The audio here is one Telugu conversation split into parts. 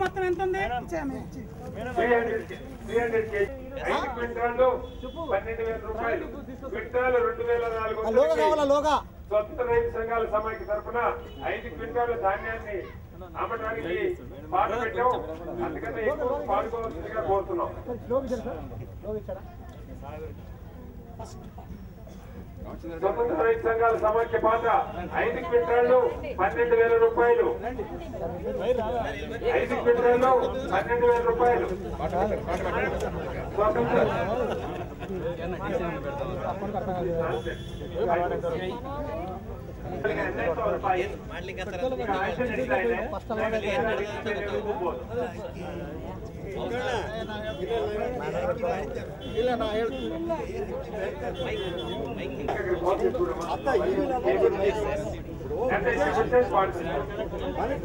మొత్తం ఎంత ఉంది? 300 కేజీ 5 క్వింటాలు 12,000 రూపాయలు. క్వింటాలు 2,400. స్వచ్ఛ రైతు సంఘాల సమాఖ్య తరఫున 5 క్వింటాల ధాన్యాన్ని అమ్మడానికి పాట పెట్టాం. అందుకని ఎక్కువ పాడుకోవాల్సిందిగా కోరుతున్నాం. స్వతంత్ర రైతు సంఘాల సమాఖ్య పాట 5 క్వింటాలు 12,000 రూపాయలు. 5 క్వింటాలు 12,000 రూపాయలు. స్వతంత్ర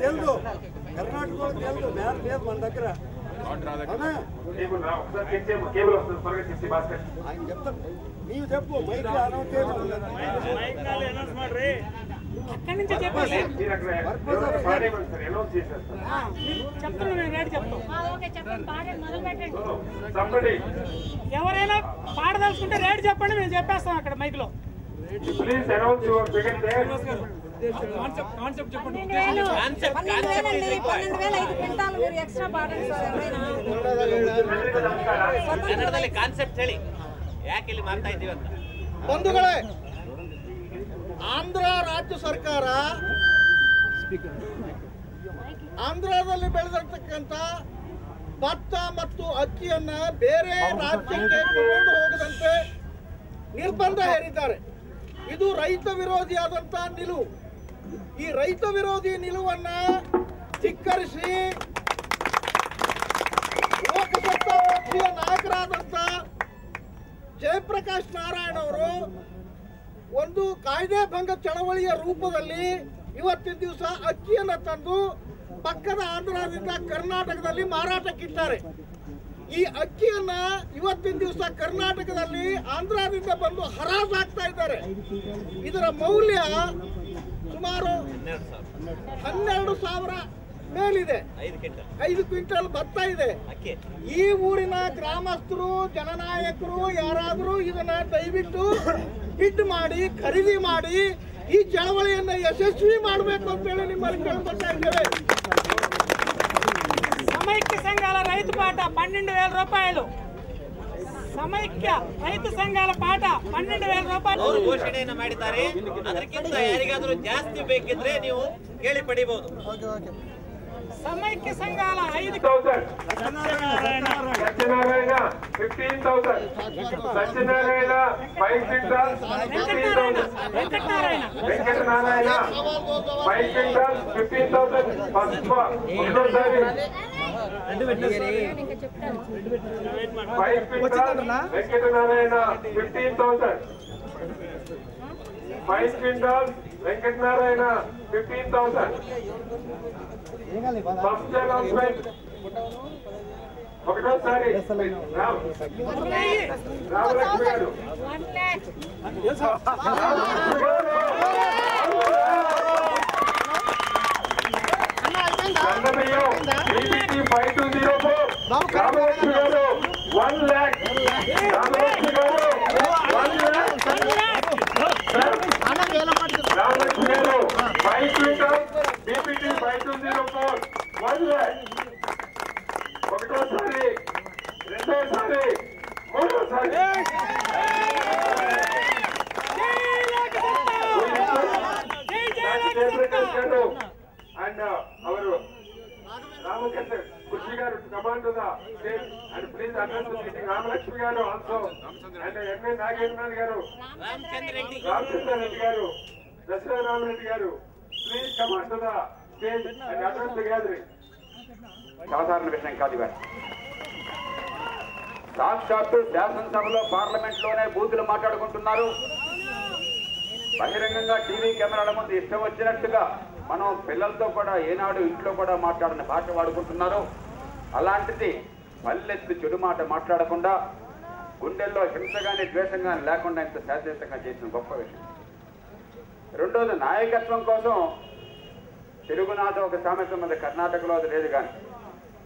తెలుసు కర్ణాటకలో తెలుసు మేర లేదు మన దగ్గర కేబుల్ వస్తుంది త్వరగా చేసి భాస్కర్ ఆయన చెప్తాను. నీవు చెప్పు మైక్ అనౌన్స్ చేయాలి. అక్కడి నుంచి చెప్పాలి. ఎవరైనా పాడదలుచుకుంటే రేట్ చెప్పండి, మేము చెప్పేస్తాం అక్కడ మైక్ లో. Please announce your begin there. Concept చెప్పండి. 12,000 ಎಕ್ಸ್ಟ್ರಾ ಪಾಡಂడి ಸರ್ ಕನ್ನಡದಲ್ಲಿ ಕಾನ್ಸೆಪ್ಟ್ ಹೇಳಿ ಯಾಕೆ ಇಲ್ಲಿ ಮಾಡ್ತಾ ಇದ್ದೀವಿ ಅಂತ. ಬಂಧುಗಳೇ, ಆಂಧ್ರ ರಾಜ್ಯ ಸರ್ಕಾರ ಆಂಧ್ರದಲ್ಲಿ ಬೆಳೆದಿರ್ತಕ್ಕಂಥ ಭತ್ತ ಮತ್ತು ಅಕ್ಕಿಯನ್ನ ಬೇರೆ ರಾಜ್ಯಕ್ಕೆ ತಗೊಂಡು ಹೋಗದಂತೆ ನಿರ್ಬಂಧ ಹೇರಿದ್ದಾರೆ. ಇದು ರೈತ ವಿರೋಧಿಯಾದಂತಹ ನಿಲುವು. ಈ ರೈತ ವಿರೋಧಿ ನಿಲುವನ್ನ ಧಿಕ್ಕರಿಸಿ ಲೋಕಸತ್ತಾ ಪಕ್ಷದ ನಾಯಕರಾದಂಥ ಜಯಪ್ರಕಾಶ್ ನಾರಾಯಣ್ ಅವರು ಒಂದು ಕಾಯ್ದೆ ಭಂಗ ಚಳವಳಿಯ ರೂಪದಲ್ಲಿ ಇವತ್ತಿನ ದಿವಸ ಅಕ್ಕಿಯನ್ನ ತಂದು ಪಕ್ಕದ ಆಂಧ್ರದಿಂದ ಕರ್ನಾಟಕದಲ್ಲಿ ಮಾರಾಟಕ್ಕಿದ್ದಾರೆ. ಈ ಅಕ್ಕಿಯನ್ನ ಇವತ್ತಿನ ದಿವಸ ಕರ್ನಾಟಕದಲ್ಲಿ ಆಂಧ್ರದಿಂದ ಬಂದು ಹರಾಜಾಗ್ತಾ ಇದ್ದಾರೆ. ಇದರ ಮೌಲ್ಯ ಸುಮಾರು 12,000 ಮೇಲಿದೆ. 5 ಕ್ವಿಂಟಲ್ ಭತ್ತ ಇದೆ. ಈ ಊರಿನ ಗ್ರಾಮಸ್ಥರು, ಜನನಾಯಕರು ಯಾರಾದರೂ ಇದನ್ನ ದಯವಿಟ್ಟು ಬಿಡ್ ಮಾಡಿ ಖರೀದಿ ಮಾಡಿ ಈ ಚಳವಳಿಯನ್ನ ಯಶಸ್ವಿ ಮಾಡಬೇಕು ಅಂತ ಹೇಳಿ ನಿಮ್ಮಲ್ಲಿ ಕೇಳ್ಕೊಳ್ತಾ ಇದ್ದೇವೆ. సమైక్య సంఘాల రైతు పాట 12,000 రూపాయలు. సమైక్య రైతు సంఘాల పాట 12,000 రూపాయలు ಘೋಷಣೆಯನ್ನು ಮಾಡಿದ್ದಾರೆ. ಅದಕ್ಕಿಂತ ಯಾರಿಗಾದರೂ ಜಾಸ್ತಿ ಬೇಕಿದ್ರೆ ನೀವು ಕೇಳಿ ಪಡಿಬಹುದು. సమైక్య సంఘాల 5,000. Satyanarayana 15,000. Satyanarayana 5 quintal 15,000. Venkatanarayana 5 quintal 15,000. First ఒకటోసారి 5 quintal Venkatanarayana 15,000. 5 quintal Venkatanarayana 15,000. First announcement ఒకటోసారి రామలక్ష్మి గారు చంద్రమయ్యం BPT 5204 రామలక్ష్మి గారు 1 lakh. రామలక్ష్మి గారు 1 lakh. రామలక్ష్మి గారు 5 క్వింటాల్ BPT 5204 1 lakh. ఒకటోసారి, రెండోసారి, మూడోసారి. And our Ramakanta Kushi garu to command to the state and please address the meeting. Ramalakshmi garu also and M.A. Nagendran garu, Ramchandra Reddy garu, Dasara Ramareddy garu, please come on to the stage and address the gathering. సాధారణ విషయం కాదు ఇవాళ. సాక్షాత్తు శాసనసభలో పార్లమెంట్ లోనే బూతులు మాట్లాడుకుంటున్నారు. బహిరంగంగా టీవీ కెమెరాల ముందు ఇష్టం వచ్చినట్టుగా మనం పిల్లలతో కూడా ఏనాడు ఇంట్లో కూడా మాట్లాడిన భాష వాడుకుంటున్నారు. అలాంటిది పల్లెత్తు చెడు మాట మాట్లాడకుండా గుండెల్లో హింస కానీ ద్వేషం కానీ లేకుండా ఇంత శాశ్వతంగా చేసిన గొప్ప విషయం. రెండోది నాయకత్వం కోసం తెలుగునాట ఒక సామెత ఉంది, కర్ణాటకలో అది లేదు. కానీ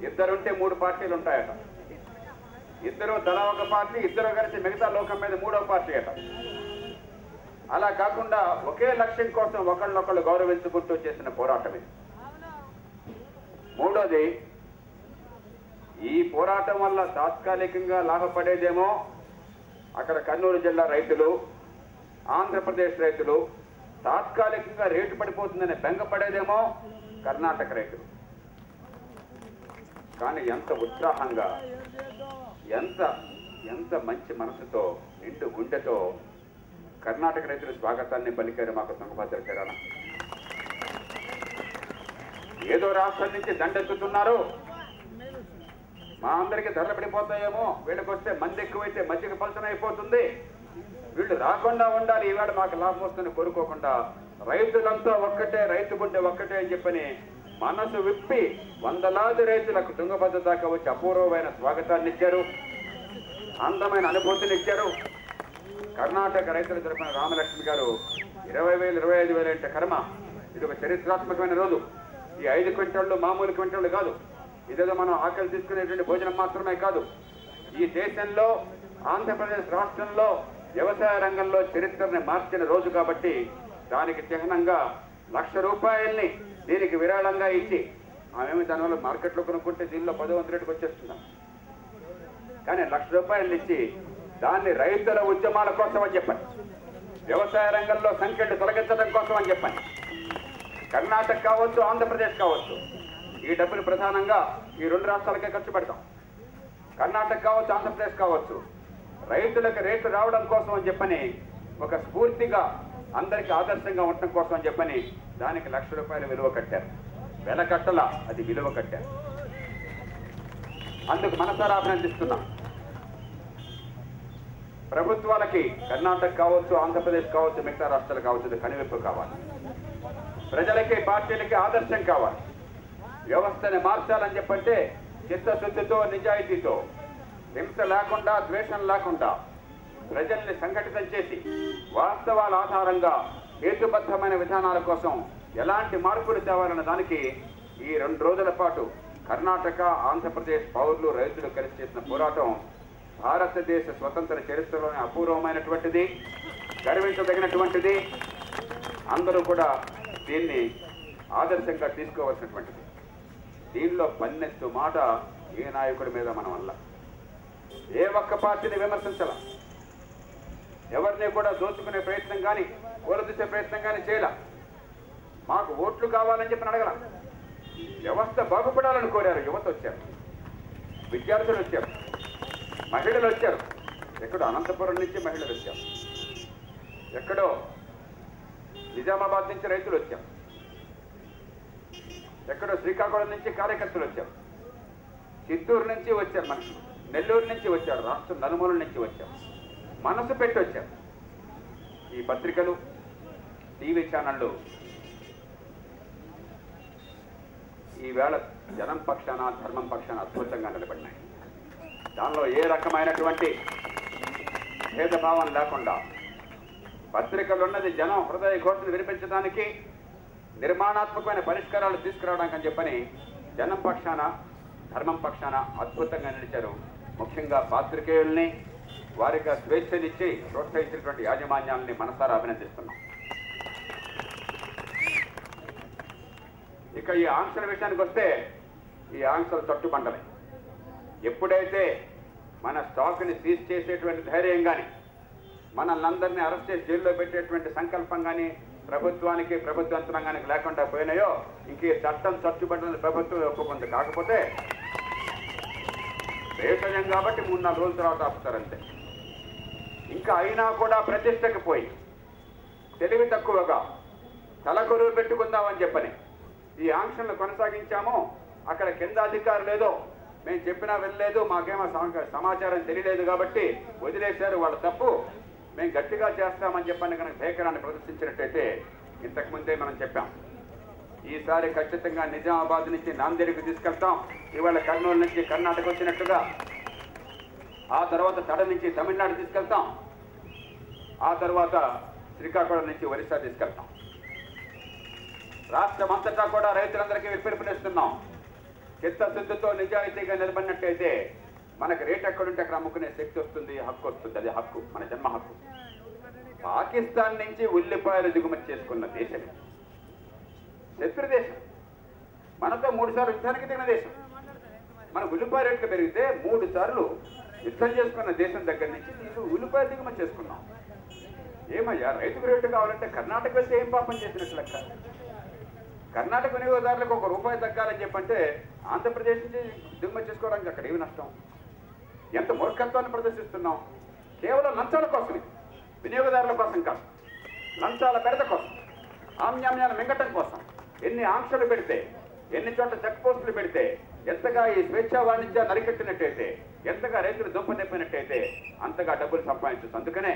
ఇద్దరుంటే 3 పార్టీలు ఉంటాయట. ఇద్దరు తలా ఒక పార్టీ, ఇద్దరు కలిసి మిగతా లోకం మీద 3వ పార్టీ అట. అలా కాకుండా ఒకే లక్ష్యం కోసం ఒకళ్ళొకళ్ళు గౌరవించుకుంటూ చేసిన పోరాటమే. మూడోది, ఈ పోరాటం వల్ల తాత్కాలికంగా లాభపడేదేమో అక్కడ కర్నూలు జిల్లా రైతులు, ఆంధ్రప్రదేశ్ రైతులు, తాత్కాలికంగా రేటు పడిపోతుందని బెంగపడేదేమో కర్ణాటక రైతులు. కానీ ఎంత ఉత్సాహంగా, ఎంత మంచి మనసుతో, నిండు గుండెతో కర్ణాటక రైతులు స్వాగతాన్ని పలికారు మాకు తుంగభద్ర తీరాన. ఏదో రాష్ట్రం నుంచి దండెత్తుతున్నారు, మా అందరికీ ధరలు పడిపోతాయేమో, వీళ్ళకి వస్తే మంది ఎక్కువైతే మధ్యకి పలచన అయిపోతుంది, వీళ్ళు రాకుండా ఉండాలి, ఈవేళ మాకు లాభం వస్తుందని కోరుకోకుండా రైతులంతా ఒక్కటే, రైతు గుండె ఒక్కటే అని చెప్పని మనసు విప్పి వందలాది రైతులకు తుంగభద్ర దాకా వచ్చి అపూర్వమైన స్వాగతాన్ని ఇచ్చారు, అందమైన అనుభూతిని ఇచ్చారు. కర్ణాటక రైతుల తరఫున రామలక్ష్మి గారు 20,000, 25,000 అంటే కర్మ. ఇది ఒక చరిత్రాత్మకమైన రోజు. ఈ 5 క్వింటాళ్ళు మామూలు క్వింటాళ్ళు కాదు, ఇదేదో మనం ఆకలి తీసుకునేటువంటి భోజనం మాత్రమే కాదు. ఈ దేశంలో, ఆంధ్రప్రదేశ్ రాష్ట్రంలో వ్యవసాయ రంగంలో చరిత్రని మార్చిన రోజు కాబట్టి దానికి చిహ్నంగా ₹1,00,000 దీనికి విరాళంగా ఇచ్చి, ఆమెమి దానివల్ల మార్కెట్లో కొనుక్కుంటే దీనిలో 10,000 రేటుకు వచ్చేస్తున్నాం. కానీ ₹1,00,000 ఇచ్చి దాన్ని రైతుల ఉద్యమాల కోసం అని చెప్పండి, వ్యవసాయ రంగంలో సంఖ్యలు తొలగించడం కోసం అని చెప్పండి. కర్ణాటక కావచ్చు, ఆంధ్రప్రదేశ్ కావచ్చు, ఈ డబ్బులు ప్రధానంగా ఈ 2 రాష్ట్రాలకే ఖర్చు పెడతాం. కర్ణాటక కావచ్చు, ఆంధ్రప్రదేశ్ కావచ్చు, రైతులకు రేటు రావడం కోసం అని చెప్పని, ఒక స్ఫూర్తిగా అందరికీ ఆదర్శంగా ఉండటం కోసం అని చెప్పని దానికి ₹1,00,000 విలువ కట్టారు. వెల కట్టల, అది విలువ కట్టారు. అందుకు మనసారా అభినందిస్తున్నాం. ప్రభుత్వాలకి కర్ణాటక కావచ్చు, ఆంధ్రప్రదేశ్ కావచ్చు, మిగతా రాష్ట్రాలు కావచ్చు కనువిప్పు కావాలి. ప్రజలకి, పార్టీలకి ఆదర్శం కావాలి. వ్యవస్థని మార్చాలని చెప్పంటే చిత్తశుద్ధితో, నిజాయితీతో, హింస లేకుండా, ద్వేషం లేకుండా ప్రజల్ని సంఘటితం చేసి వాస్తవాల ఆధారంగా హేతుబద్ధమైన విధానాల కోసం ఎలాంటి మార్పులు తేవాలన్న దానికి ఈ 2 రోజుల పాటు కర్ణాటక, ఆంధ్రప్రదేశ్ పౌరులు, రైతులు కలిసి చేసిన పోరాటం భారతదేశ స్వతంత్ర చరిత్రలోనే అపూర్వమైనటువంటిది, గర్వించదగినటువంటిది. అందరూ కూడా దీన్ని ఆదర్శంగా తీసుకోవాల్సినటువంటిది. దీనిలో పన్నెత్తు మాట ఏ నాయకుడి మీద మన వల్ల, ఏ ఒక్క పార్టీని విమర్శించాల, ఎవరిని కూడా దోచుకునే ప్రయత్నం కానీ, కూలదీసే ప్రయత్నం కానీ చేయాల. మాకు ఓట్లు కావాలని చెప్పి అడగల, వ్యవస్థ బాగుపడాలని కోరారు. యువత వచ్చారు, విద్యార్థులు వచ్చారు, మహిళలు వచ్చారు. ఎక్కడో అనంతపురం నుంచి మహిళలు వచ్చారు, ఎక్కడో నిజామాబాద్ నుంచి రైతులు వచ్చారు, ఎక్కడో శ్రీకాకుళం నుంచి కార్యకర్తలు వచ్చారు, చిత్తూరు నుంచి వచ్చారు మనుషులు, నెల్లూరు నుంచి వచ్చారు, రాష్ట్రం నలుమూల నుంచి వచ్చారు, మనసు పెట్టి వచ్చారు. ఈ పత్రికలు, టీవీ ఛానళ్ళు ఈవేళ జనం పక్షాన, ధర్మం పక్షాన అద్భుతంగా నిలబడినాయి. దానిలో ఏ రకమైనటువంటి భేదభావం లేకుండా పత్రికలు ఉన్నది జనం హృదయ ఘోషను వినిపించడానికి, నిర్మాణాత్మకమైన పరిష్కారాలు తీసుకురావడానికి అని చెప్పని జనం పక్షాన, ధర్మం పక్షాన అద్భుతంగా నిలిచారు. ముఖ్యంగా పాత్రికేయుల్ని, వారికి స్వేచ్ఛనిచ్చి ప్రోత్సహించినటువంటి యాజమాన్యాలని మనసారా అభినందిస్తున్నాం. ఇక ఈ ఆంక్షల విషయానికి వస్తే, ఈ ఆంక్షలు తట్టుబండలే. ఎప్పుడైతే మన స్టాక్ని సీజ్ చేసేటువంటి ధైర్యం కానీ, మనల్ని అందరినీ అరెస్ట్ చేసి జైల్లో పెట్టేటువంటి సంకల్పం కానీ ప్రభుత్వానికి, ప్రభుత్వ యంత్రాంగానికి లేకుండా పోయినాయో, ఇంక ఈ చట్టం తట్టుబండలని ప్రభుత్వం ఒప్పుకుంది. కాకపోతే భేషజం కాబట్టి 3-4 రోజుల తర్వాత ఆపుతారంతే. ఇంకా అయినా కూడా ప్రతిష్టకు పోయి తెలివి తక్కువగా తలకొరువు పెట్టుకుందామని చెప్పని ఈ ఆంక్షలను కొనసాగించాము. అక్కడ కింద అధికారులు లేదో, మేము చెప్పినా వెళ్ళలేదు, మాకేమో సమాచారం తెలియలేదు కాబట్టి వదిలేశారు, వాళ్ళ తప్పు, మేము గట్టిగా చేస్తామని చెప్పని కనుక భేకరాన్ని ప్రదర్శించినట్టయితే ఇంతకుముందే మనం చెప్పాం, ఈసారి ఖచ్చితంగా నిజామాబాద్ నుంచి నాందేడ్కి తీసుకెళ్తాం. ఇవాళ కర్నూలు నుంచి కర్ణాటక వచ్చినట్టుగా ఆ తర్వాత తడ నుంచి తమిళనాడు తీసుకెళ్తాం, ఆ తర్వాత శ్రీకాకుళం నుంచి ఒరిస్సా తీసుకెళ్తాం. రాష్ట్రం అంతటా కూడా రైతులందరికీ పిలుపునిస్తున్నాం. చిత్తశుద్ధితో నిజాయితీగా నిలబడినట్టయితే మనకు రేట్ ఎక్కడుంటే అక్కడ అమ్ముకునే శక్తి వస్తుంది, హక్కు వస్తుంది. అది హక్కు, మన జన్మ హక్కు. పాకిస్తాన్ నుంచి ఉల్లిపాయలు దిగుమతి చేసుకున్న దేశం శత్రు దేశం. మనతో 3 సార్లు యుద్ధానికి దిగిన దేశం. మన ఉల్లిపాయ రేట్లు పెరిగితే 3 సార్లు యుద్ధం చేసుకున్న దేశం దగ్గర నుంచి నీకు ఉల్లిపాయ దిగుమతి చేసుకున్నాం. ఏమయ్యా, రైతుకు రేటు కావాలంటే కర్ణాటక వెళ్తే ఏం పాపం చేసినట్లు లెక్క? కర్ణాటక వినియోగదారులకు ₹1 తగ్గాలని చెప్పంటే ఆంధ్రప్రదేశ్ నుంచి దిగుమతి చేసుకోవడానికి అక్కడ ఏమి నష్టం? ఎంత మూర్ఖత్వాన్ని ప్రదర్శిస్తున్నాం. కేవలం లంచాల కోసం, వినియోగదారుల కోసం కాదు, లంచాల బెడద కోసం, ఆమ్యామ్యాన్ని మింగటం కోసం ఎన్ని ఆంక్షలు పెడితే, ఎన్ని చోట్ల చెక్ పోస్టులు పెడితే, ఎంతగా ఈ స్వేచ్ఛా వాణిజ్యాన్ని అరికట్టినట్టయితే, ఎంతగా రైతులు దుంపనెప్పినట్టయితే అంతగా డబ్బులు సంపాదించచ్చు. అందుకనే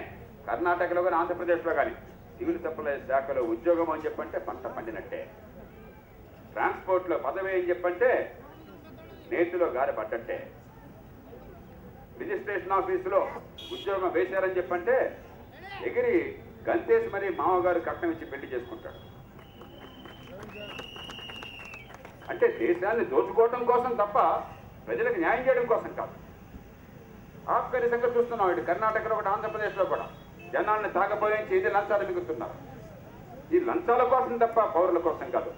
కర్ణాటకలో కానీ ఆంధ్రప్రదేశ్లో కానీ సివిల్ సప్లై శాఖలో ఉద్యోగం అని చెప్పంటే పంట పండినట్టే, ట్రాన్స్పోర్ట్లో పదవి అని చెప్పంటే నేతిలో గారి పడ్డట్టే, రిజిస్ట్రేషన్ ఆఫీసులో ఉద్యోగం వేశారని చెప్పంటే ఎగిరి గంతేసి మరి మామగారు కట్నం ఇచ్చి పెళ్లి చేసుకుంటాడు. అంటే దేశాన్ని దోచుకోవడం కోసం తప్ప ప్రజలకు న్యాయం చేయడం కోసం కాదు. ఆఖరి సంగతి చూస్తున్నాం. ఇటు కర్ణాటకలో ఒకటి, ఆంధ్రప్రదేశ్లో కూడా జనాల్ని తాగబోయించి ఇది లంచాలు మిగులుతున్నారు. ఈ లంచాల కోసం తప్ప పౌరుల కోసం కాదు.